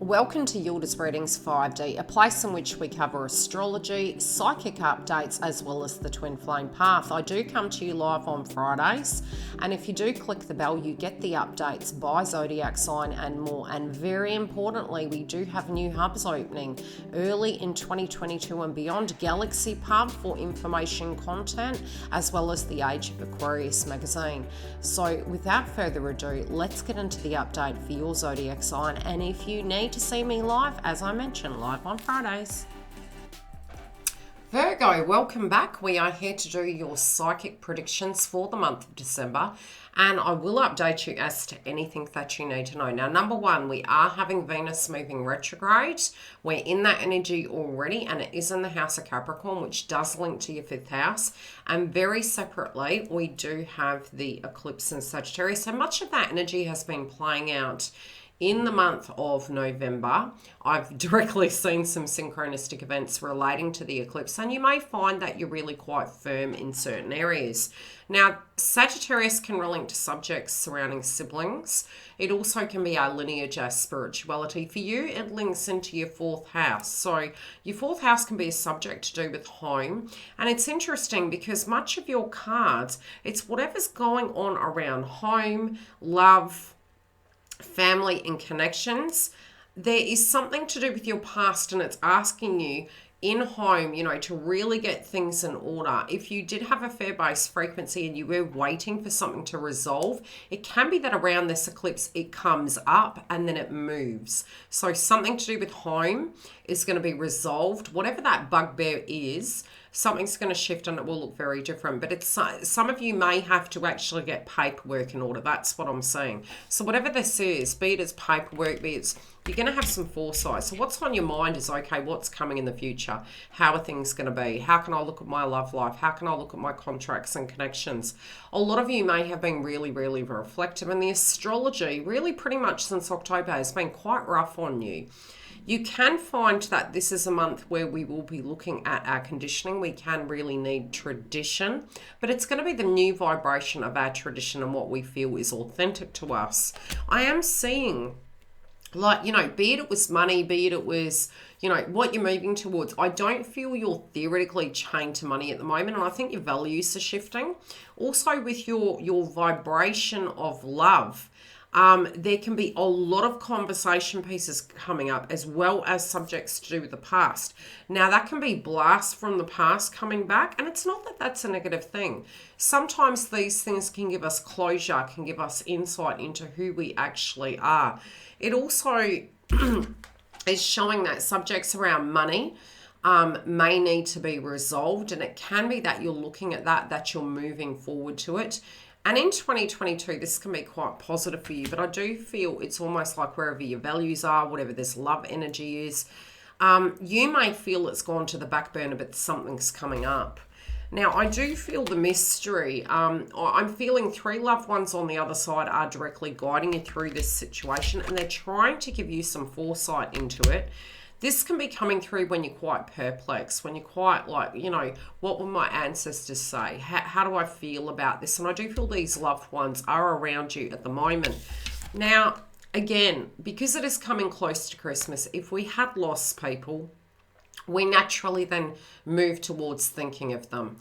Welcome to YILDIZ Readings 5D, a place in which we cover astrology, psychic updates, as well as the twin flame path. I do come to you live on Fridays, and if you do click the bell, you get the updates by zodiac sign and more. And very importantly, we do have new hubs opening early in 2022 and beyond. Galaxy Pub for information content, as well as the Age of Aquarius magazine. So without further ado, let's get into the update for your zodiac sign. And if you need to see me live, as I mentioned, live on Fridays. Virgo, welcome back. We are here to do your psychic predictions for the month of December, and I will update you as to anything that you need to know. Now, number one, we are having Venus moving retrograde. We're in that energy already, and it is in the house of Capricorn, which does link to your fifth house. And very separately, we do have the eclipse in Sagittarius. So much of that energy has been playing out in the month of November. I've directly seen some synchronistic events relating to the eclipse, and you may find that you're really quite firm in certain areas. Now, Sagittarius can relate to subjects surrounding siblings. It also can be our lineage, our spirituality. For you, it links into your fourth house. So your fourth house can be a subject to do with home. And it's interesting because much of your cards, it's whatever's going on around home, love, family and connections. There is something to do with your past, and it's asking you in home, to really get things in order. If you did have a fair base frequency and you were waiting for something to resolve, it can be that around this eclipse it comes up and then it moves. So something to do with home is going to be resolved. Whatever that bugbear is, something's going to shift and it will look very different. But it's some of you may have to actually get paperwork in order. That's what I'm saying. So whatever this is, be it as paperwork, be it, you're going to have some foresight. So what's on your mind is, okay, what's coming in the future? How are things going to be? How can I look at my love life? How can I look at my contracts and connections? A lot of you may have been really, really reflective, and the astrology really pretty much since October has been quite rough on you. You can find that this is a month where we will be looking at our conditioning. We can really need tradition, but it's going to be the new vibration of our tradition and what we feel is authentic to us. I am seeing, be it was money, be it was, what you're moving towards. I don't feel you're theoretically chained to money at the moment, and I think your values are shifting. Also with your vibration of love, there can be a lot of conversation pieces coming up, as well as subjects to do with the past. Now, that can be blasts from the past coming back, and it's not that that's a negative thing. Sometimes these things can give us closure, can give us insight into who we actually are. It also is showing that subjects around money may need to be resolved, and it can be that you're looking at that you're moving forward to it. And in 2022, this can be quite positive for you, but I do feel it's almost like wherever your values are, whatever this love energy is, you may feel it's gone to the back burner, but something's coming up. Now, I do feel the mystery. I'm feeling three loved ones on the other side are directly guiding you through this situation, and they're trying to give you some foresight into it. This can be coming through when you're quite perplexed, when you're quite like, what will my ancestors say? How do I feel about this? And I do feel these loved ones are around you at the moment. Now, again, because it is coming close to Christmas, if we had lost people, we naturally then move towards thinking of them.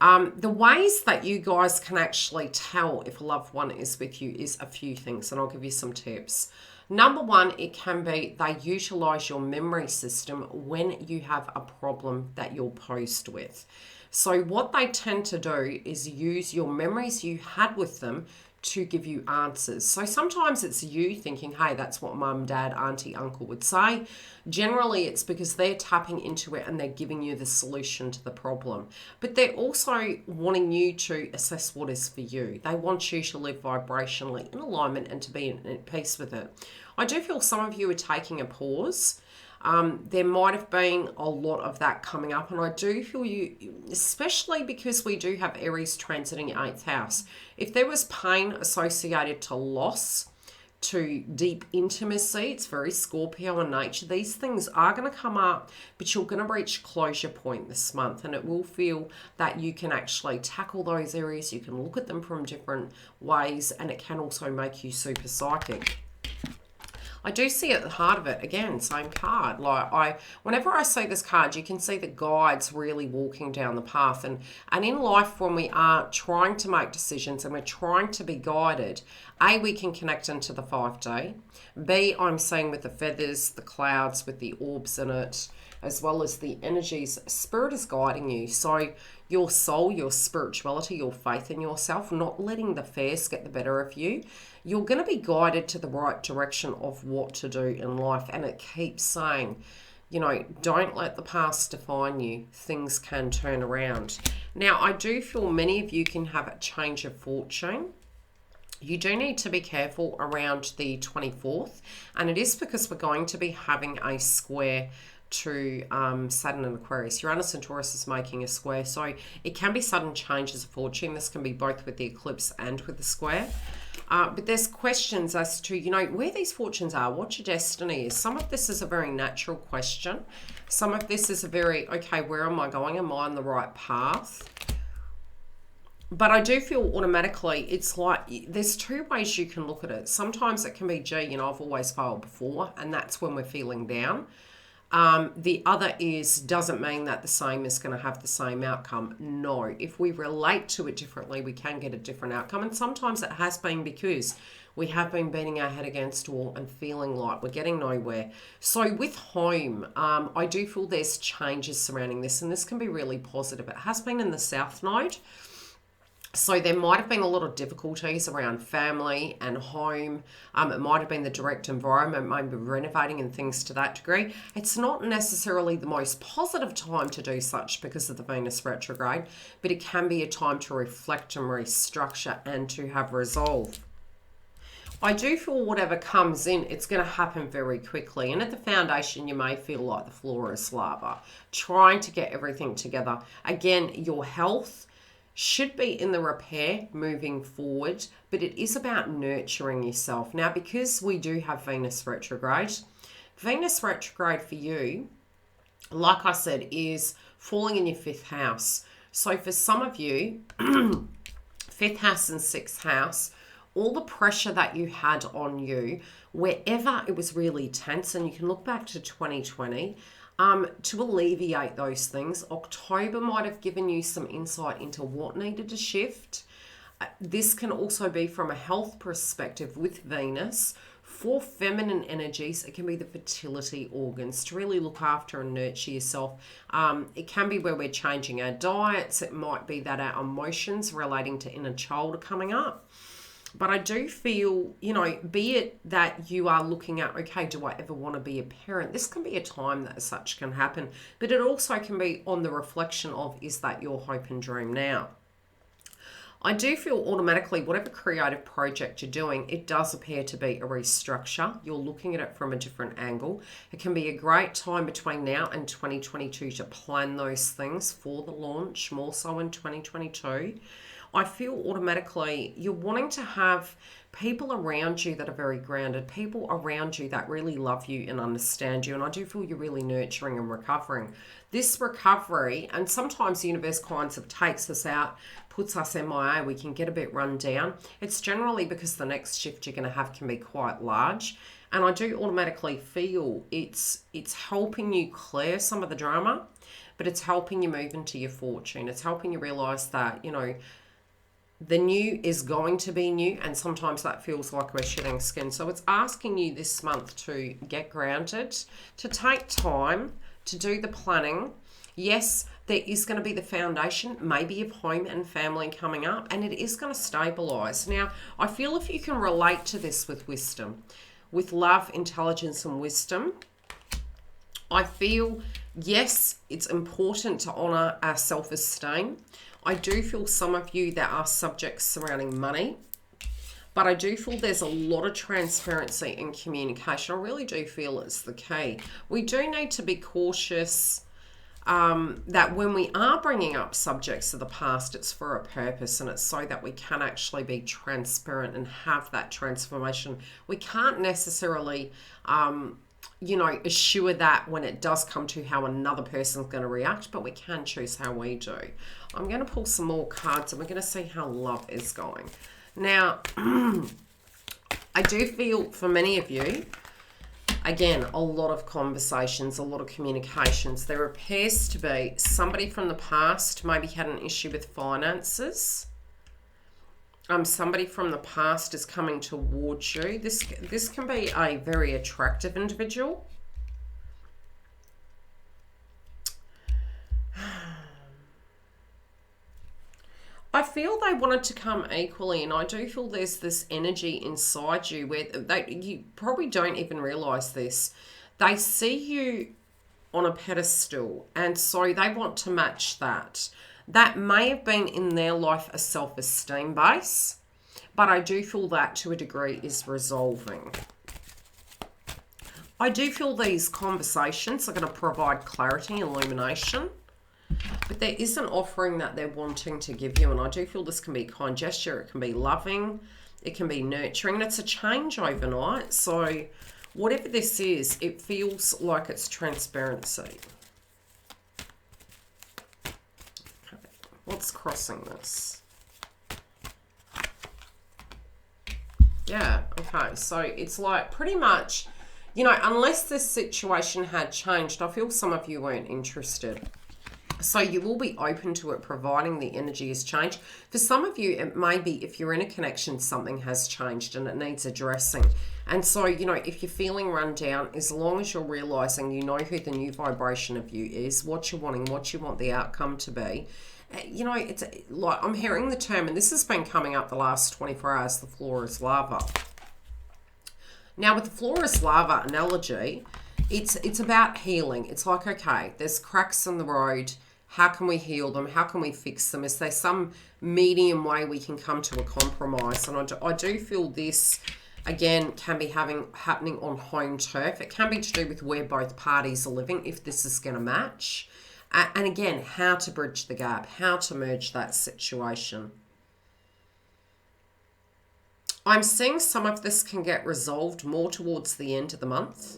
The ways that you guys can actually tell if a loved one is with you is a few things, and I'll give you some tips. Number one, it can be they utilize your memory system when you have a problem that you're posed with. So what they tend to do is use your memories you had with them to give you answers. So sometimes it's you thinking, hey, that's what mum, dad, auntie, uncle would say. Generally, it's because they're tapping into it and they're giving you the solution to the problem. But they're also wanting you to assess what is for you. They want you to live vibrationally in alignment and to be in peace with it. I do feel some of you are taking a pause. There might have been a lot of that coming up, and I do feel you, especially because we do have Aries transiting your 8th house. If there was pain associated to loss, to deep intimacy, it's very Scorpio in nature, these things are going to come up, but you're going to reach closure point this month, and it will feel that you can actually tackle those areas, you can look at them from different ways, and it can also make you super psychic. I do see at the heart of it, again, same card. Whenever I see this card, you can see the guides really walking down the path. And in life, when we are trying to make decisions and we're trying to be guided, A, we can connect into the 5D. B, I'm seeing with the feathers, the clouds with the orbs in it, as well as the energies, Spirit is guiding you. So your soul, your spirituality, your faith in yourself, not letting the fears get the better of you. You're going to be guided to the right direction of what to do in life. And it keeps saying, you know, don't let the past define you. Things can turn around. Now, I do feel many of you can have a change of fortune. You do need to be careful around the 24th. And it is because we're going to be having a square to Saturn and Aquarius. Uranus and Taurus is making a square. So it can be sudden changes of fortune. This can be both with the eclipse and with the square. But there's questions as to, you know, where these fortunes are, what your destiny is. Some of this is a very natural question. Some of this is a very, okay, where am I going? Am I on the right path? But I do feel automatically it's like there's two ways you can look at it. Sometimes it can be, gee, you know, I've always failed before, and that's when we're feeling down. The other is, doesn't mean that the same is going to have the same outcome. No, if we relate to it differently, we can get a different outcome. And sometimes it has been because we have been beating our head against a wall and feeling like we're getting nowhere. So with home, I do feel there's changes surrounding this, and this can be really positive. It has been in the South Node. So there might have been a lot of difficulties around family and home. It might have been the direct environment, maybe renovating and things to that degree. It's not necessarily the most positive time to do such because of the Venus retrograde, but it can be a time to reflect and restructure and to have resolve. I do feel whatever comes in, it's going to happen very quickly. And at the foundation, you may feel like the floor is lava, trying to get everything together. Again, your health should be in the repair moving forward, but it is about nurturing yourself. Now, because we do have Venus retrograde for you, like I said, is falling in your 5th house. So for some of you, 5th house and 6th house, all the pressure that you had on you, wherever it was really tense, and you can look back to 2020, to alleviate those things. October might have given you some insight into what needed to shift. This can also be from a health perspective with Venus. For feminine energies, it can be the fertility organs to really look after and nurture yourself. It can be where we're changing our diets. It might be that our emotions relating to inner child are coming up. But I do feel, you know, be it that you are looking at, okay, do I ever want to be a parent? This can be a time that as such can happen. But it also can be on the reflection of, is that your hope and dream now? I do feel automatically, whatever creative project you're doing, it does appear to be a restructure. You're looking at it from a different angle. It can be a great time between now and 2022 to plan those things for the launch, more so in 2022. I feel automatically you're wanting to have people around you that are very grounded, people around you that really love you and understand you. And I do feel you're really nurturing and recovering. This recovery, and sometimes the universe kinds of takes us out, puts us MIA, we can get a bit run down. It's generally because the next shift you're going to have can be quite large. And I do automatically feel it's helping you clear some of the drama, but it's helping you move into your fortune. It's helping you realize that, you know, the new is going to be new, and sometimes that feels like we're shedding skin. So it's asking you this month to get grounded, to take time to do the planning. Yes, there is going to be the foundation, maybe of home and family coming up, and it is going to stabilize. Now, I feel if you can relate to this with wisdom, with love, intelligence, and wisdom, I feel, yes, it's important to honor our self-esteem. I do feel some of you that are subjects surrounding money, but I do feel there's a lot of transparency and communication. I really do feel it's the key. We do need to be cautious that when we are bringing up subjects of the past, it's for a purpose, and it's so that we can actually be transparent and have that transformation. We can't necessarily you know, assure that when it does come to how another person's going to react, but we can choose how we do. I'm going to pull some more cards, and we're going to see how love is going. Now, I do feel for many of you, Again, a lot of conversations, a lot of communications. There appears to be somebody from the past maybe had an issue with finances. Somebody from the past is coming towards you. This can be a very attractive individual. I feel they wanted to come equally, and I do feel there's this energy inside you where you probably don't even realize this. They see you on a pedestal, and so they want to match that. That may have been in their life a self-esteem base, but I do feel that to a degree is resolving. I do feel these conversations are going to provide clarity and illumination. But there is an offering that they're wanting to give you, and I do feel this can be a kind gesture, it can be loving, it can be nurturing, and it's a change overnight. So whatever this is, it feels like it's transparency. Okay. What's crossing this? Yeah, okay, so it's like pretty much, you know, unless this situation had changed, I feel some of you weren't interested. So you will be open to it, providing the energy has changed. For some of you, it may be if you're in a connection, something has changed and it needs addressing. And so, you know, if you're feeling run down, as long as you're realizing you know who the new vibration of you is, what you're wanting, what you want the outcome to be, you know, it's like I'm hearing the term, and this has been coming up the last 24 hours, the floor is lava. Now, with the floor is lava analogy, it's about healing. It's like, okay, there's cracks in the road. How can we heal them? How can we fix them? Is there some medium way we can come to a compromise? And I do feel this, again, can be happening on home turf. It can be to do with where both parties are living, if this is going to match. And again, how to bridge the gap, how to merge that situation. I'm seeing some of this can get resolved more towards the end of the month.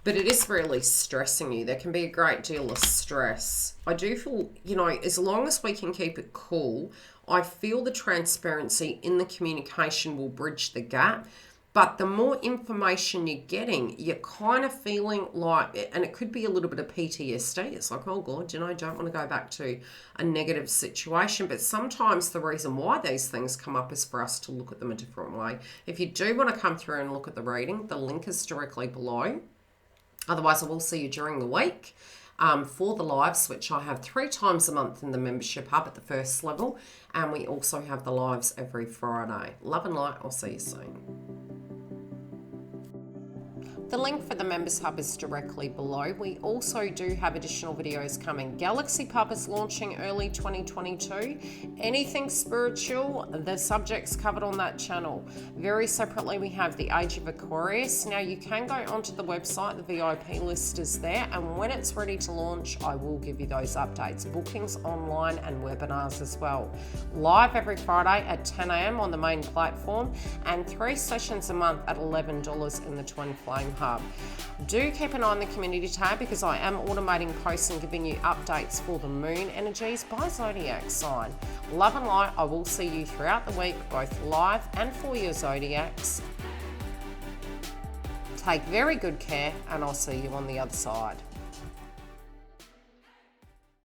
But it is really stressing you. There can be a great deal of stress. I do feel, you know, as long as we can keep it cool, I feel the transparency in the communication will bridge the gap. But the more information you're getting, you're kind of feeling like, and it could be a little bit of PTSD. It's like, oh God, you know, I don't want to go back to a negative situation. But sometimes the reason why these things come up is for us to look at them a different way. If you do want to come through and look at the reading, the link is directly below. Otherwise, I will see you during the week for the lives, which I have 3 times a month in the membership hub at the first level. And we also have the lives every Friday. Love and light. I'll see you soon. The link for the Members Hub is directly below. We also do have additional videos coming. Galaxy Pub is launching early 2022. Anything spiritual, the subjects covered on that channel. Very separately, we have the Age of Aquarius. Now, you can go onto the website. The VIP list is there. And when it's ready to launch, I will give you those updates. Bookings online and webinars as well. Live every Friday at 10 a.m. on the main platform. And 3 sessions a month at $11 in the Twin Flame Hub. Do keep an eye on the community tab because I am automating posts and giving you updates for the moon energies by zodiac sign. Love and light. I will see you throughout the week, both live and for your zodiacs. Take very good care, and I'll see you on the other side.